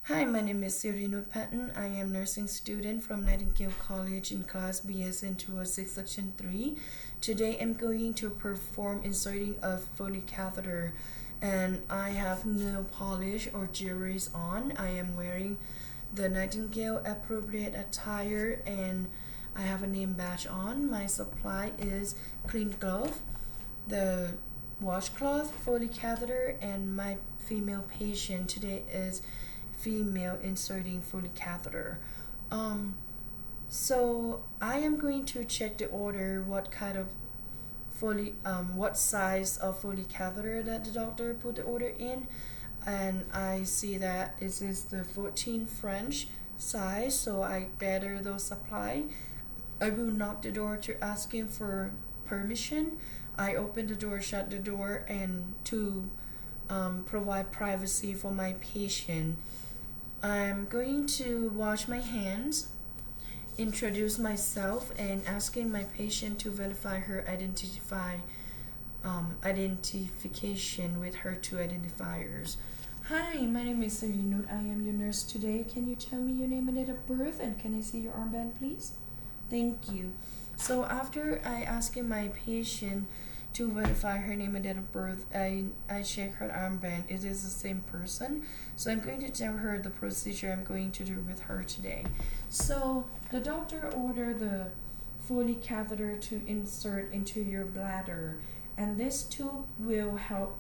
Hi, my name is Sirino Patton. I am nursing student from Nightingale College in class BSN 206 section 3. Today I'm going to perform inserting a foley catheter, and I have no polish or jewelries on. I am wearing the Nightingale appropriate attire and I have a name badge on. My supply is clean glove, the washcloth, foley catheter, and my female patient today is female inserting foley catheter. So I am going to check the order, what kind of what size of foley catheter that the doctor put the order in, and I see that this is the 14 French size, so I gather those supply. I will knock the door to ask him for permission. I open the door, shut the door, and to provide privacy for my patient. I'm going to wash my hands, introduce myself, and asking my patient to verify her identification with her two identifiers. Hi, my name is Serino. I am your nurse today. Can you tell me your name and date of birth, and can I see your armband, please? Thank you. So after I asking my patient to verify her name and date of birth, I check her armband. It is the same person. So I'm going to tell her the procedure I'm going to do with her today. So the doctor ordered the foley catheter to insert into your bladder, and this tube will help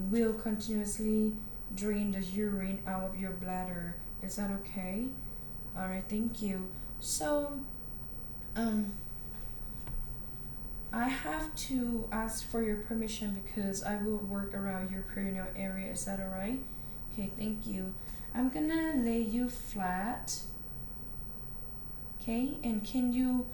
will continuously drain the urine out of your bladder. Is that okay? Alright, thank you. So I have to ask for your permission because I will work around your perineal area. Is that alright? Okay, thank you. I'm gonna lay you flat. Okay, and can you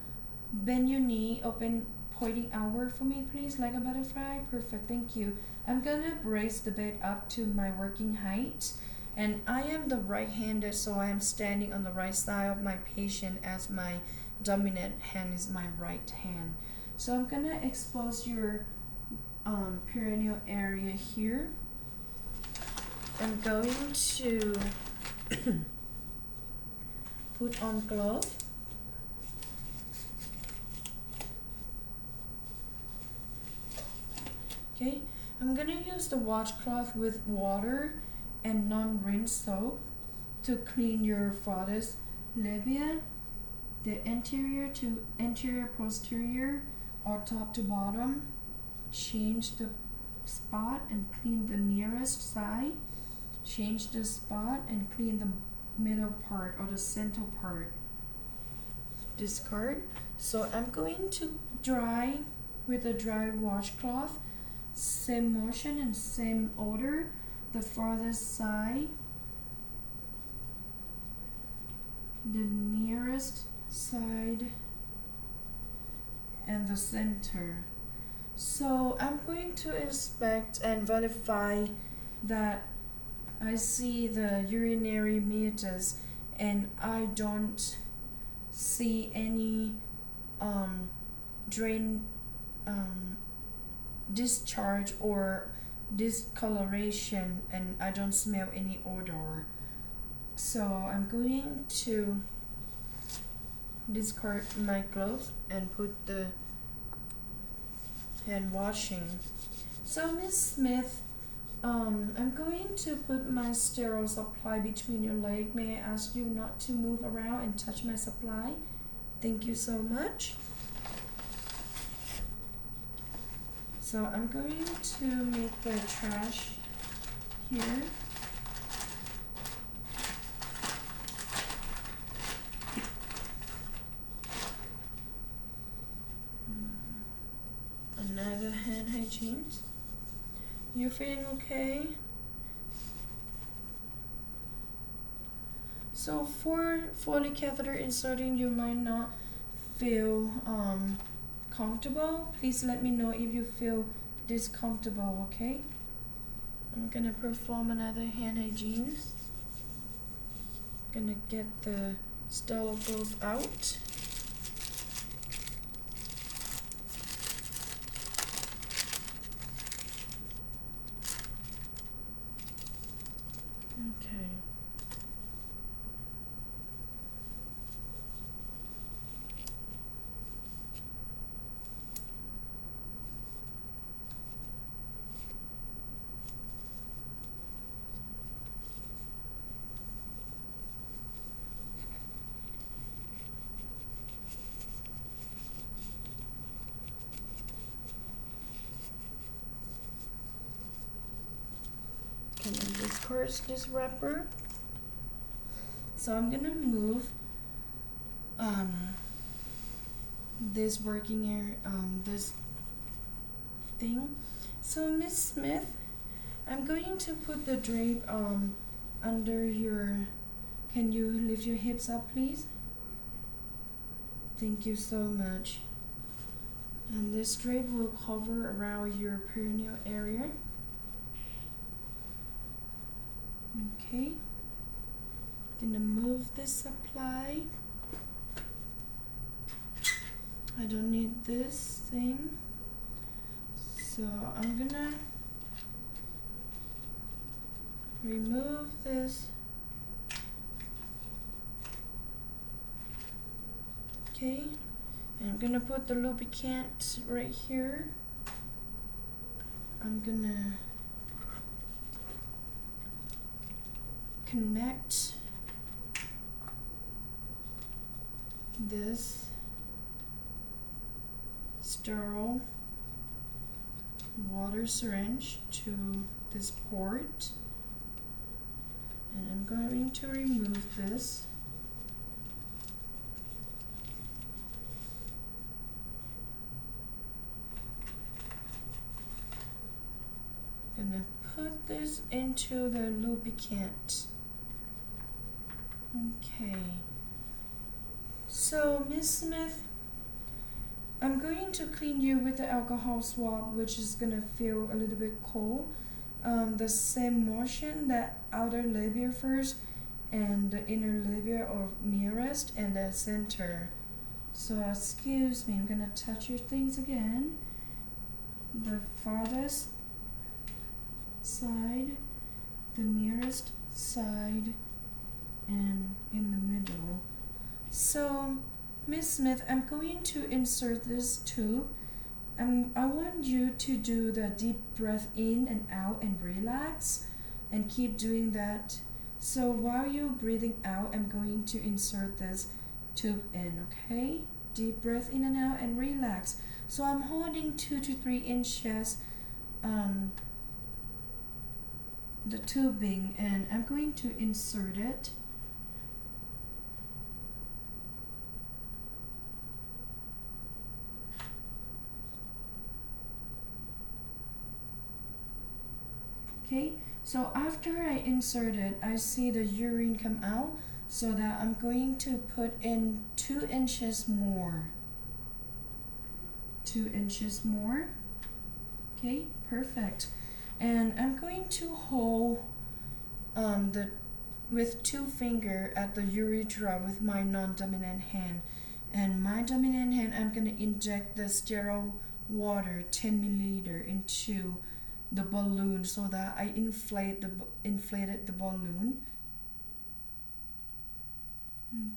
bend your knee, open, pointing outward for me, please, like a butterfly? Perfect, thank you. I'm gonna brace the bed up to my working height. And I am the right-handed, so I am standing on the right side of my patient as my dominant hand is my right hand. So I'm gonna expose your perineal area here. I'm going to put on glove. Okay, I'm gonna use the washcloth with water and non-rinse soap to clean your farthest labia, the anterior to anterior posterior, or top to bottom. Change the spot and clean the nearest side. Change the spot and clean the middle part or the center part. Discard. So I'm going to dry with a dry washcloth. Same motion and same order. The farthest side, the nearest side, and the center. So I'm going to inspect and verify that I see the urinary meatus and I don't see any drain discharge or discoloration, and I don't smell any odor. So I'm going to discard my gloves and put the hand washing. So Miss Smith, I'm going to put my sterile supply between your leg. May I ask you not to move around and touch my supply? Thank you so much. So I'm going to make the trash here. Another hand hygiene. You feeling okay? So for foley catheter inserting, you might not feel comfortable. Please let me know if you feel discomfortable, okay? I'm gonna perform another hand hygiene. Gonna get the staples out. Okay. discard this wrapper. So I'm gonna move this working area, this thing. So Miss Smith, I'm going to put the drape under your. Can you lift your hips up, please? Thank you so much. And this drape will cover around your perineal area. Okay. Gonna move this supply. I don't need this thing. So I'm gonna remove this. Okay, and I'm gonna put the lubricant right here. I'm gonna connect this sterile water syringe to this port, and I'm going to remove this. Gonna put this into the lubricant. Okay. So Miss Smith, I'm going to clean you with the alcohol swab, which is gonna feel a little bit cold. The same motion, that outer labia first, and the inner labia or nearest, and the center. So excuse me, I'm gonna touch your things again. The farthest side, the nearest side, and in the middle. So Miss Smith, I'm going to insert this tube, and I want you to do the deep breath in and out and relax, and keep doing that. So while you're breathing out, I'm going to insert this tube in, okay? Deep breath in and out and relax. So I'm holding 2 to 3 inches the tubing, and I'm going to insert it. Okay, so after I insert it, I see the urine come out, so that I'm going to put in 2 inches more. 2 inches more. Okay, perfect. And I'm going to hold with 2 fingers at the urethra with my non-dominant hand. And my dominant hand, I'm going to inject the sterile water 10 milliliter into the balloon, so that I inflated the balloon.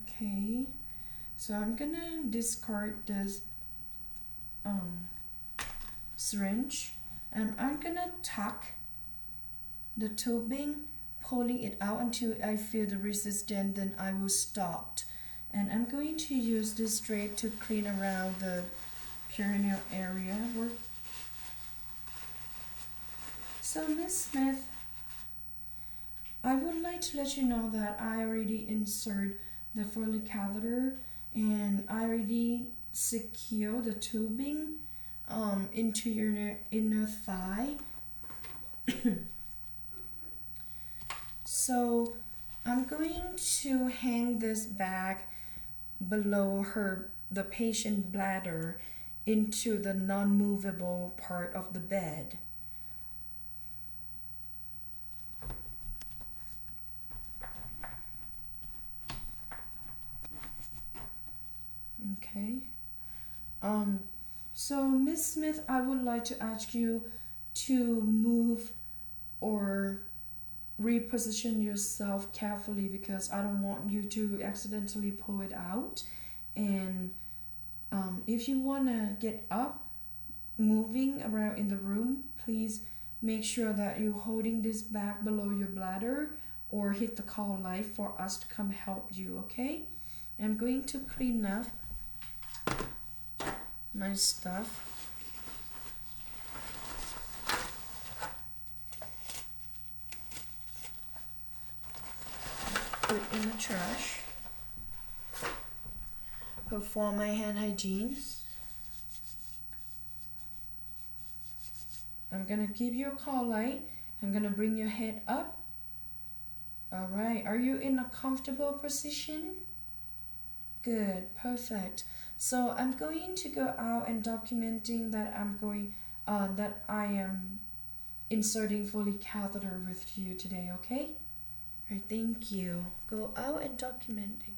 Okay, so I'm gonna discard this syringe, and I'm gonna tuck the tubing, pulling it out until I feel the resistance, then I will stop. And I'm going to use this drape to clean around the perineal area. So Miss Smith, I would like to let you know that I already insert the foley catheter, and I already secure the tubing into your inner thigh. So I'm going to hang this bag below the patient bladder into the non-movable part of the bed. Okay. So Miss Smith, I would like to ask you to move or reposition yourself carefully, because I don't want you to accidentally pull it out. And if you want to get up, moving around in the room, please make sure that you're holding this back below your bladder, or hit the call light for us to come help you, okay? I'm going to clean up my stuff. put in the trash. Perform my hand hygiene. I'm gonna give you a call light. I'm gonna bring your head up. Alright, are you in a comfortable position? Good, perfect. So I'm going to go out and documenting that that I am inserting foley catheter with you today, okay? Alright, thank you. Go out and documenting.